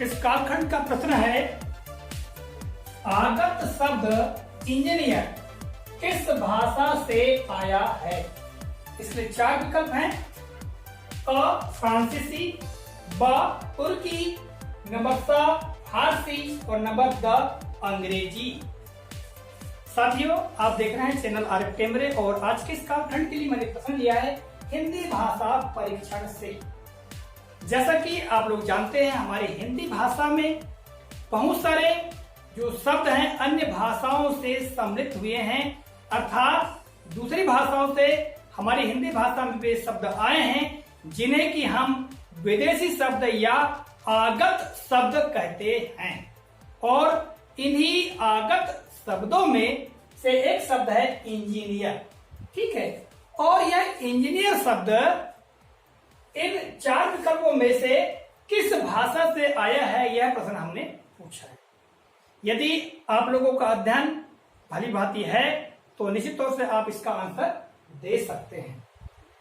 इस कालखंड का प्रश्न है, आगत शब्द इंजीनियर किस भाषा से आया है? इसमें 4 विकल्प हैं। अ फ्रांसीसी, ब तुर्की, नंबर स फारसी और नंबर द अंग्रेजी। साथियों, आप देख रहे हैं चैनल आरएफ टेमरे और आज के इस कालखंड के लिए मैंने प्रश्न लिया है हिंदी भाषा परीक्षण से। जैसा कि आप लोग जानते हैं, हमारी हिंदी भाषा में बहुत सारे जो शब्द हैं अन्य भाषाओं से सम्मिलित हुए हैं, अर्थात दूसरी भाषाओं से हमारी हिंदी भाषा में वे शब्द आए हैं जिन्हें कि हम विदेशी शब्द या आगत शब्द कहते हैं। और इन्हीं आगत शब्दों में से एक शब्द है इंजीनियर। ठीक है, और यह इंजीनियर शब्द इन 4 विकल्पों में से किस भाषा से आया है, यह प्रश्न हमने पूछा है। यदि आप लोगों का अध्ययन भली भांति है तो निश्चित तौर से आप इसका आंसर दे सकते हैं।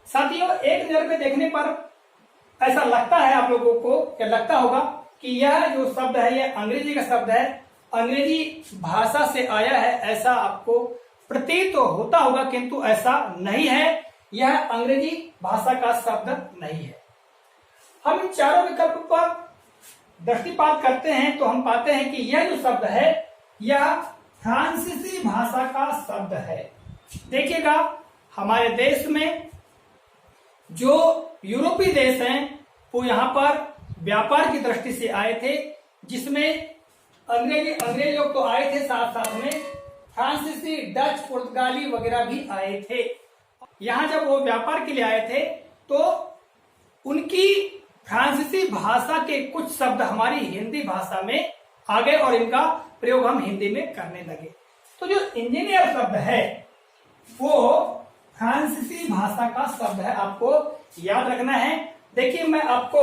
साथियों, एक नजर पे देखने पर ऐसा लगता है आप लोगों को, क्या लगता होगा कि यह जो शब्द है यह अंग्रेजी का शब्द है, अंग्रेजी भाषा से आया है, ऐसा आपको प्रतीत तो होता होगा, किंतु ऐसा नहीं है। यह अंग्रेजी भाषा का शब्द नहीं है। हम इन 4 विकल्प पर दृष्टिपात करते हैं तो हम पाते हैं कि यह जो शब्द है यह फ्रांसीसी भाषा का शब्द है। देखिएगा, हमारे देश में जो यूरोपीय देश हैं वो यहाँ पर व्यापार की दृष्टि से आए थे, जिसमें अंग्रेज लोग तो आए थे, साथ साथ में फ्रांसीसी, डच, पुर्तगाली वगैरह भी आए थे। यहाँ जब वो व्यापार के लिए आए थे तो उनकी फ्रांसीसी भाषा के कुछ शब्द हमारी हिंदी भाषा में आ गए और इनका प्रयोग हम हिंदी में करने लगे। तो जो इंजीनियर शब्द है वो फ्रांसीसी भाषा का शब्द है, आपको याद रखना है। देखिए, मैं आपको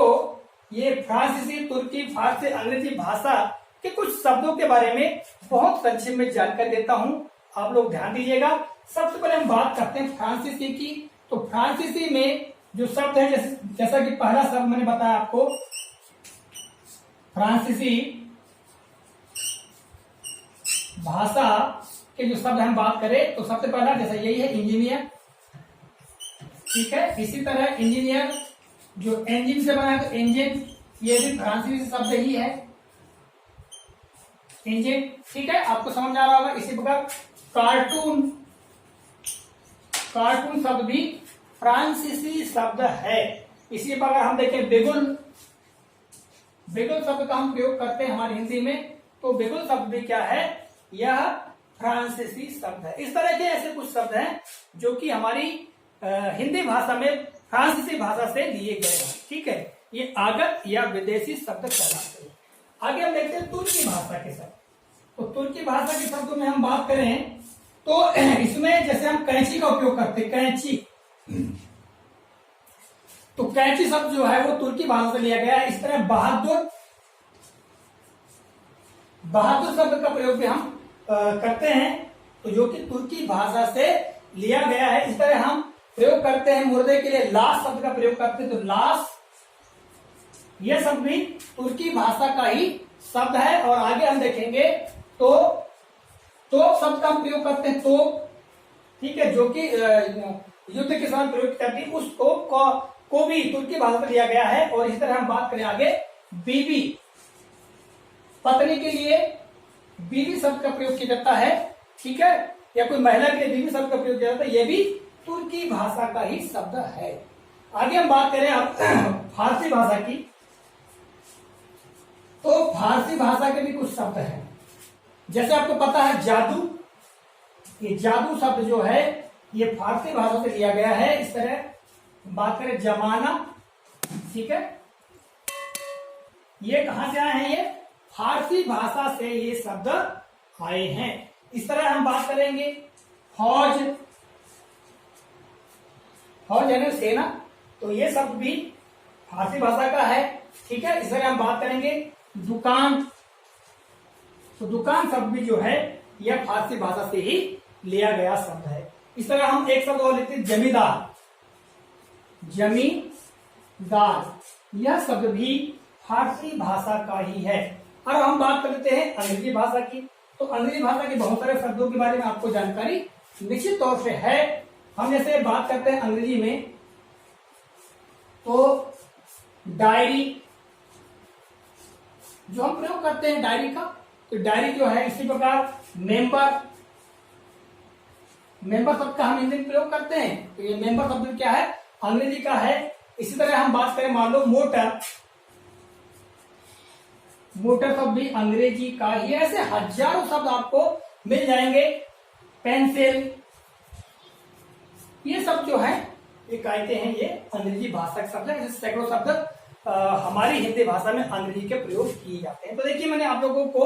ये फ्रांसीसी, तुर्की, फारसी, अंग्रेजी भाषा के कुछ शब्दों के बारे में बहुत संक्षेप में जानकारी देता हूं, आप लोग ध्यान दीजिएगा। सबसे पहले हम बात करते हैं फ्रांसीसी की। तो फ्रांसीसी में जो शब्द है, जैसा कि पहला शब्द मैंने बताया आपको, फ्रांसीसी भाषा के जो शब्द हम बात करें तो सबसे पहला जैसा यही है इंजीनियर। ठीक है, इसी तरह इंजीनियर जो इंजन से बना है तो इंजन, ये भी फ्रांसीसी शब्द ही है, इंजन। ठीक है, आपको समझ आ रहा होगा। इसी प्रकार कार्टून, कार्टून शब्द भी फ्रांसीसी शब्द है। इसी प्रकार हम देखें बिगुल, बिगुल शब्द का हम प्रयोग करते हैं हमारी हिंदी में, तो बिगुल शब्द भी क्या है, यह फ्रांसीसी शब्द है। इस तरह के ऐसे कुछ शब्द हैं जो कि हमारी हिंदी भाषा में फ्रांसीसी भाषा से लिए गए हैं। ठीक है, ये आगत या विदेशी शब्द कहलाते हैं। आगे हम देखते हैं तुर्की भाषा के शब्द। तो तुर्की भाषा के शब्दों में हम बात करें तो इसमें जैसे हम कैंची का उपयोग करते हैं, कैंची, तो कैंची शब्द जो है वो तुर्की भाषा से लिया गया है। इस तरह बहादुर, बहादुर शब्द का प्रयोग भी हम करते हैं, तो जो कि तुर्की भाषा से लिया गया है। इस तरह हम प्रयोग करते हैं मुर्दे के लिए लाश शब्द का प्रयोग करते हैं, तो लाश, यह शब्द भी तुर्की भाषा का ही शब्द है। और आगे हम देखेंगे तो तोप शब्द का हम प्रयोग करते हैं, तोप। ठीक है, जो कि युद्ध के समय प्रयोग करती है, उस तोप को भी तुर्की भाषा से लिया गया है। और इसी तरह हम बात करें आगे, बीबी, पत्नी के लिए बीबी शब्द का प्रयोग किया जाता है। ठीक है, या कोई महिला के लिए बीबी शब्द का प्रयोग किया जाता है, यह भी तुर्की भाषा का ही शब्द है। आगे हम बात करें अब फारसी भाषा की, तो फारसी भाषा के भी कुछ शब्द हैं। जैसे आपको पता है जादू, ये जादू शब्द जो है ये फारसी भाषा से लिया गया है। इस तरह बात करें जमाना, ठीक है, ये कहां से आए हैं, ये फारसी भाषा से ये शब्द आए हैं। इस तरह हम बात करेंगे फौज, फौज यानी सेना, तो ये शब्द भी फारसी भाषा का है। ठीक है, इस तरह हम बात करेंगे दुकान, तो दुकान शब्द भी जो है यह फारसी भाषा से ही लिया गया शब्द है। इस तरह हम एक शब्द और लेते हैं जमींदार, जमींदार, यह शब्द भी फारसी भाषा का ही है। और हम बात करते हैं अंग्रेजी भाषा की। तो अंग्रेजी भाषा के बहुत सारे शब्दों के बारे में आपको जानकारी निश्चित तौर से है। हम जैसे बात करते हैं अंग्रेजी में, तो डायरी जो हम प्रयोग करते हैं डायरी का, तो डायरी जो है इसी प्रकार मेंबर शब्द का हम हिंदी में प्रयोग करते हैं। तो ये मेंबर शब्द क्या है, अंग्रेजी का है। इसी तरह हम बात करें, मान लो मोटर शब्द भी अंग्रेजी का ही है। ऐसे हजारों शब्द आपको मिल जाएंगे। पेंसिल, ये सब जो है ये कहते हैं ये अंग्रेजी भाषा के शब्द है। सैकड़ों शब्द हमारी हिंदी भाषा में अंग्रेजी के प्रयोग किए जाते हैं। तो देखिए, मैंने आप लोगों को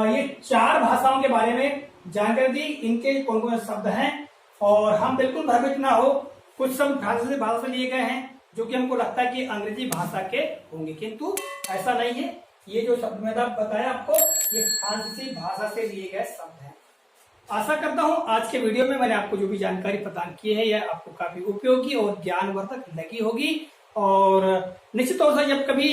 ये 4 भाषाओं के बारे में जानकारी दी, इनके कौन कौन से शब्द हैं। और हम बिल्कुल भ्रमित ना हो, कुछ शब्द फ्रांसीसी भाषा से लिए गए हैं जो कि हमको लगता है कि अंग्रेजी भाषा के होंगे, किंतु ऐसा नहीं है। ये जो शब्द मैंने बताया आपको, ये फ्रांसीसी भाषा से लिए गए शब्द हैं। आशा करता हूं आज के वीडियो में मैंने आपको जो भी जानकारी प्रदान की है यह आपको काफी उपयोगी और ज्ञानवर्धक लगी होगी। और निश्चित तौर से जब कभी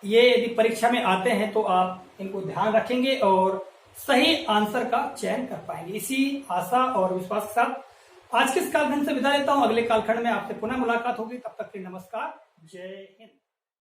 ये यदि परीक्षा में आते हैं तो आप इनको ध्यान रखेंगे और सही आंसर का चयन कर पाएंगे। इसी आशा और विश्वास के साथ आज के इस कालखंड से विदा लेता हूं। अगले कालखंड में आपसे पुनः मुलाकात होगी। तब तक के नमस्कार, जय हिंद।